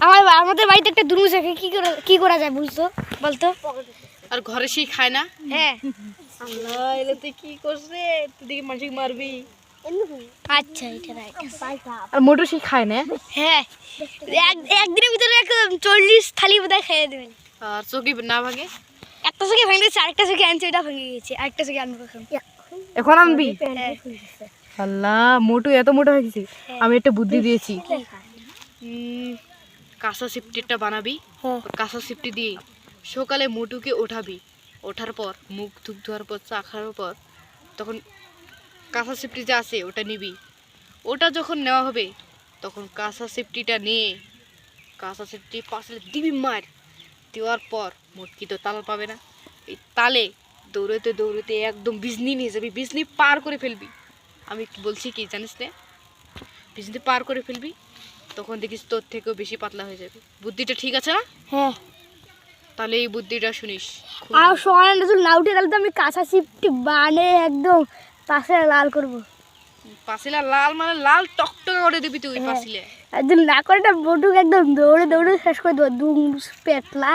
আমাদের বাড়িতে একটা দুর্মুষ আছে, কি করা যায় বুঝছো বলতো? আর ঘরে সেই খায় না। হ্যাঁ। আল্লাহ, এলে তুই কি করছে? তুই দেখি মানুষকে মারবি। আচ্ছা, এটা রাইট। আর মোটর সেই খায় না। হ্যাঁ, একদিনের ভিতরে 40 থালি বোধহয় খেয়ে দেবেন। আর চোখে না ভাগে। একটা চোখে ভেঙে দিয়েছে, আরেকটা চোখে আনছে, ওটা ভেঙে গেছে, আরেকটা চোখে আনবো এখন। এখন আনবি? হ্যাঁ। আল্লাহ, মোটু এত মোটা হয়ে গেছি। আমি একটা বুদ্ধি দিয়েছি। কাঁচা সিপটিটা বানাবি। হ্যাঁ। কাঁচা সিপটি দিয়ে সকালে মোটুকে ওঠাবি। ওঠার পর মুখ ধুক ধোয়ার পর চা খাওয়ার পর তখন কাঁচা সিপটি যে আছে ওটা নিবি। ওটা যখন নেওয়া হবে তখন কাঁচা সিপটিটা নিয়ে কাঁচা সিপটি পাশে দিবি, মার দেওয়ার পর মুটকি তো তাল পাবে না। এই তালে দৌড়তে দৌড়তে একদম বিজনি নিয়ে যাবি, বিজনি পার করে ফেলবি। আমি বলছি কি জানিস না, বিজনি পার করে ফেলবি, তখন দেখিস তোর থেকেও বেশি পাতলা হয়ে যাবে। বুদ্ধিটা ঠিক আছে না? হ্যাঁ। তাহলে এই বুদ্ধিটা শুনিস। আর সোহানা যদি না উঠে তাহলে তো আমি কাঁচা সিপটি বানে একদম পাশে লাল করবো। পাছিলা লাল মানে লাল টকটকা করে দিবি তুই হ্যাঁ। পাছিলে। একদম না করে বটুক একদম দৌড়ে দৌড়ে শেষ করে দেবো, দুম পেটলা।